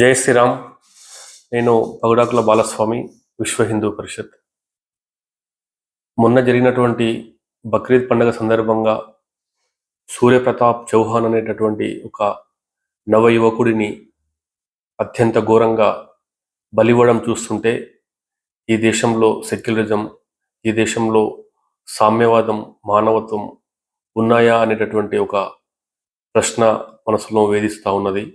జై శ్రీరామ్. నేను పగడాకుల బాలస్వామి, విశ్వ హిందూ పరిషత్. మొన్న జరిగినటువంటి బక్రీద్ పండుగ సందర్భంగా సూర్యప్రతాప్ చౌహాన్ అనేటటువంటి ఒక నవ యువకుడిని అత్యంత ఘోరంగా బలివ్వడం చూస్తుంటే ఈ దేశంలో సెక్యులరిజం, ఈ దేశంలో సామ్యవాదం, మానవత్వం ఉన్నాయా అనేటటువంటి ఒక ప్రశ్న మనసులో వేధిస్తూ ఉన్నది.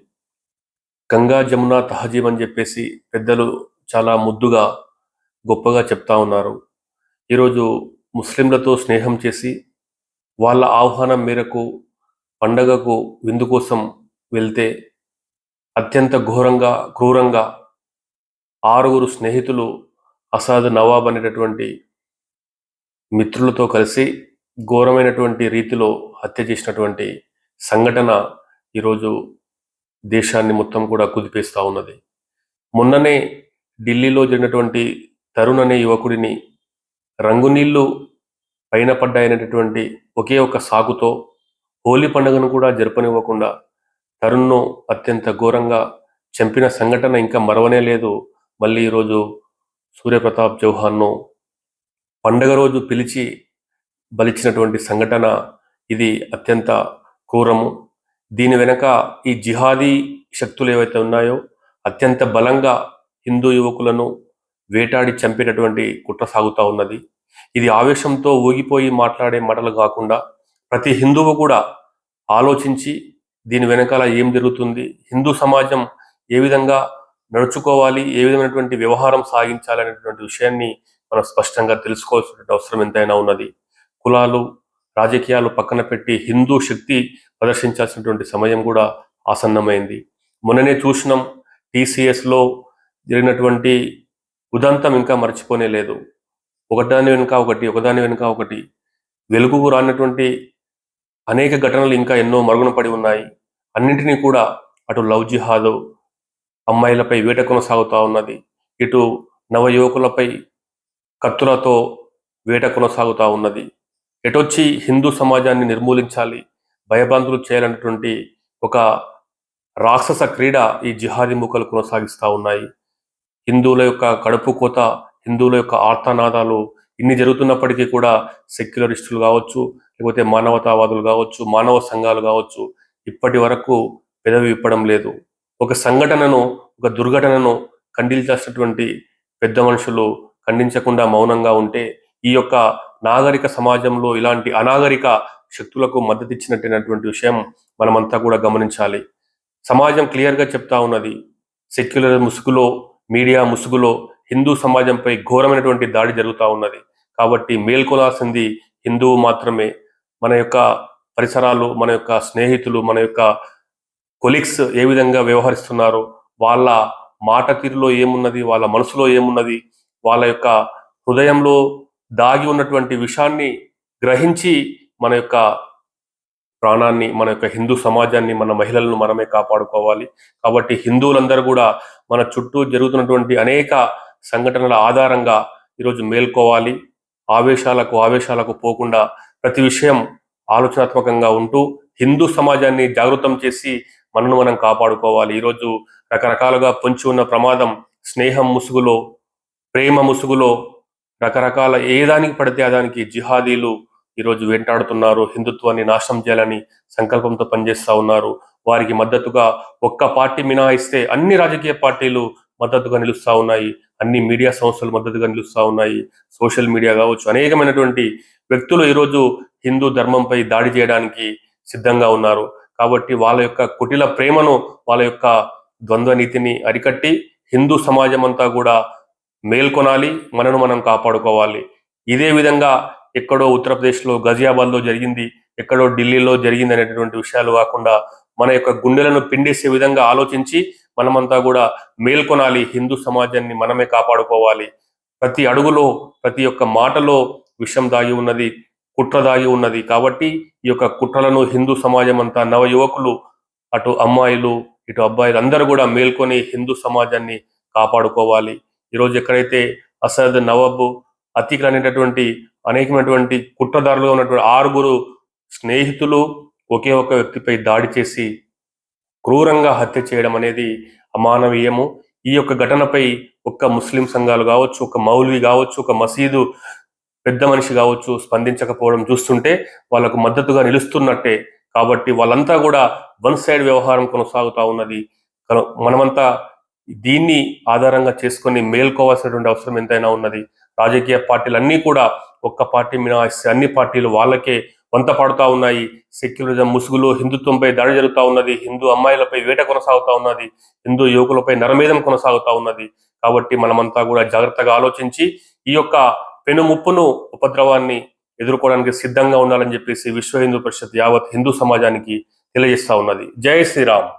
గంగా జమున తహజీబ్ అని చెప్పేసి పెద్దలు చాలా ముద్దుగా గొప్పగా చెప్తా ఉన్నారు. ఈరోజు ముస్లింలతో స్నేహం చేసి వాళ్ళ ఆహ్వానం మేరకు పండగకు విందు కోసం వెళ్తే అత్యంత ఘోరంగా క్రూరంగా 6 స్నేహితులు అసాద్ నవాబ్ అనేటటువంటి మిత్రులతో కలిసి ఘోరమైనటువంటి రీతిలో హత్య చేసినటువంటి సంఘటన ఈరోజు దేశాన్ని మొత్తం కూడా కుదిపేస్తూ ఉన్నది. మొన్ననే ఢిల్లీలో జరిగినటువంటి తరుణ్ అనే యువకుడిని రంగునీళ్లు పైన పడ్డాయనేటటువంటి ఒకే ఒక సాకుతో హోలీ పండుగను కూడా జరపనివ్వకుండా తరుణ్ను అత్యంత ఘోరంగా చంపిన సంఘటన ఇంకా మరవనే లేదు. మళ్ళీ ఈరోజు సూర్యప్రతాప్ చౌహాన్ను పండగ రోజు పిలిచి బలిచ్చినటువంటి సంఘటన ఇది అత్యంత క్రూరము. దీని వెనక ఈ జిహాదీ శక్తులు ఏవైతే ఉన్నాయో అత్యంత బలంగా హిందూ యువకులను వేటాడి చంపేటటువంటి కుట్ర సాగుతూ ఉన్నది. ఇది ఆవేశంతో ఊగిపోయి మాట్లాడే మాటలు కాకుండా ప్రతి హిందువు కూడా ఆలోచించి దీని వెనకాల ఏం జరుగుతుంది, హిందూ సమాజం ఏ విధంగా నడుచుకోవాలి, ఏ విధమైనటువంటి వ్యవహారం సాగించాలి అనేటువంటి విషయాన్ని మనం స్పష్టంగా తెలుసుకోవాల్సిన అవసరం ఎంతైనా ఉన్నది. కులాలు, రాజకీయాలు పక్కన పెట్టి హిందూ శక్తి ప్రదర్శించాల్సినటువంటి సమయం కూడా ఆసన్నమైంది. మొన్ననే చూసినాం, టీసీఎస్లో జరిగినటువంటి ఉదంతం ఇంకా మర్చిపోనే లేదు. ఒకదాని వెనుక ఒకటి వెలుగుకు రానటువంటి అనేక ఘటనలు ఇంకా ఎన్నో మరుగున పడి ఉన్నాయి. అన్నింటినీ కూడా అటు లవ్ జిహాదు, అమ్మాయిలపై వేట కొనసాగుతూ ఉన్నది, ఇటు నవ యువకులపై కత్తులతో వేట కొనసాగుతూ ఉన్నది. ఎటొచ్చి హిందూ సమాజాన్ని నిర్మూలించాలి, భయభ్రాంతులు చేయాలన్నటువంటి ఒక రాక్షస క్రీడ ఈ జిహాదీ మూకలు కొనసాగిస్తూ ఉన్నాయి. హిందువుల యొక్క కడుపు కోత, హిందువుల యొక్క ఆర్తనాదాలు ఇన్ని జరుగుతున్నప్పటికీ కూడా సెక్యులరిస్టులు కావచ్చు, లేకపోతే మానవతావాదులు కావచ్చు, మానవ సంఘాలు కావచ్చు, ఇప్పటి వరకు పెదవి విప్పడం లేదు. ఒక సంఘటనను, ఒక దుర్ఘటనను ఖండించాల్సినటువంటి పెద్ద మనుషులు ఖండించకుండా మౌనంగా ఉంటే ఈ యొక్క నాగరిక సమాజంలో ఇలాంటి అనాగరిక శక్తులకు మద్దతు ఇచ్చినటువంటి విషయం మనమంతా కూడా గమనించాలి. సమాజం క్లియర్గా చెప్తా ఉన్నది, సెక్యులర్ ముసుగులో, మీడియా ముసుగులో హిందూ సమాజంపై ఘోరమైనటువంటి దాడి జరుగుతూ ఉన్నది. కాబట్టి మేల్కొనాల్సింది హిందువు మాత్రమే. మన యొక్క పరిసరాలు, మన యొక్క స్నేహితులు, మన యొక్క కొలీగ్స్ ఏ విధంగా వ్యవహరిస్తున్నారో, వాళ్ళ మాట తీరులో ఏమున్నది, వాళ్ళ మనసులో ఏమున్నది, వాళ్ళ యొక్క హృదయంలో దాగి ఉన్నటువంటి విషయాన్ని గ్రహించి మన యొక్క ప్రాణాన్ని, మన యొక్క హిందూ సమాజాన్ని, మన మహిళలను మనమే కాపాడుకోవాలి. కాబట్టి హిందువులందరూ కూడా మన చుట్టూ జరుగుతున్నటువంటి అనేక సంఘటనల ఆధారంగా ఈరోజు మేల్కోవాలి. ఆవేశాలకు పోకుండా ప్రతి విషయం ఆలోచనాత్మకంగా ఉంటూ హిందూ సమాజాన్ని జాగృతం చేసి మనను మనం కాపాడుకోవాలి. ఈరోజు రకరకాలుగా పొంచి ఉన్న ప్రమాదం స్నేహం ముసుగులో, ప్రేమ ముసుగులో రకరకాల ఏదానికి పడితే అదానికి జిహాదీలు ఈరోజు వెంటాడుతున్నారు. హిందుత్వాన్ని నాశనం చేయాలని సంకల్పంతో పనిచేస్తూ ఉన్నారు. వారికి మద్దతుగా ఒక్క పార్టీ మినహాయిస్తే అన్ని రాజకీయ పార్టీలు మద్దతుగా నిలుస్తూ ఉన్నాయి, అన్ని మీడియా సంస్థలు మద్దతుగా నిలుస్తూ ఉన్నాయి, సోషల్ మీడియా కావచ్చు, అనేకమైనటువంటి వ్యక్తులు ఈరోజు హిందూ ధర్మంపై దాడి చేయడానికి సిద్ధంగా ఉన్నారు. కాబట్టి వాళ్ళ యొక్క కుటిల ప్రేమను, వాళ్ళ యొక్క ద్వంద్వ నీతిని అరికట్టి హిందూ సమాజం అంతా కూడా మేల్కొనాలి, మనను మనం కాపాడుకోవాలి. ఇదే విధంగా ఎక్కడో ఉత్తరప్రదేశ్లో గజియాబాద్లో జరిగింది, ఎక్కడో ఢిల్లీలో జరిగింది అనేటటువంటి విషయాలు కాకుండా మన యొక్క గుండెలను పిండేసే విధంగా ఆలోచించి మనమంతా కూడా మేల్కొనాలి, హిందూ సమాజాన్ని మనమే కాపాడుకోవాలి. ప్రతి అడుగులో, ప్రతి ఒక్క మాటలో విషం దాగి ఉన్నది, కుట్ర దాగి ఉన్నది. కాబట్టి ఈ యొక్క కుట్రలను హిందూ సమాజం అంతా, నవ యువకులు, అటు అమ్మాయిలు ఇటు అబ్బాయిలు అందరూ కూడా మేల్కొని హిందూ సమాజాన్ని కాపాడుకోవాలి. ఈరోజు ఎక్కడైతే అసద్, నవాబ్, అతీక్ అనేటటువంటి అనేకమైనటువంటి కుట్రదారులుగా ఉన్నటువంటి 6 స్నేహితులు ఒకే ఒక వ్యక్తిపై దాడి చేసి క్రూరంగా హత్య చేయడం అనేది అమానవీయము. ఈ యొక్క ఘటనపై ఒక్క ముస్లిం సంఘాలు కావచ్చు, ఒక మౌల్వి కావచ్చు, ఒక మసీదు పెద్ద మనిషి కావచ్చు స్పందించకపోవడం చూస్తుంటే వాళ్ళకు మద్దతుగా నిలుస్తున్నట్టే. కాబట్టి వాళ్ళంతా కూడా వన్ సైడ్ వ్యవహారం కొనసాగుతూ ఉన్నది. మనమంతా దీన్ని ఆధారంగా చేసుకొని మేల్కోవాల్సినటువంటి అవసరం ఎంతైనా ఉన్నది. రాజకీయ పార్టీలన్నీ కూడా ఒక్క పార్టీ మినహాయిస్తే అన్ని పార్టీలు వాళ్ళకే వంత పడుతూ ఉన్నాయి. సెక్యులరిజం ముసుగులో హిందుత్వంపై దాడి జరుగుతూ ఉన్నది, హిందూ అమ్మాయిలపై వేట కొనసాగుతూ ఉన్నది, హిందూ యువకులపై నరమేధం కొనసాగుతూ ఉన్నది. కాబట్టి మనమంతా కూడా జాగ్రత్తగా ఆలోచించి ఈ యొక్క పెనుముప్పును, ఉపద్రవాన్ని ఎదుర్కోవడానికి సిద్ధంగా ఉండాలని చెప్పేసి విశ్వ హిందూ పరిషత్ యావత్ హిందూ సమాజానికి తెలియజేస్తా ఉన్నది. జై శ్రీరామ్.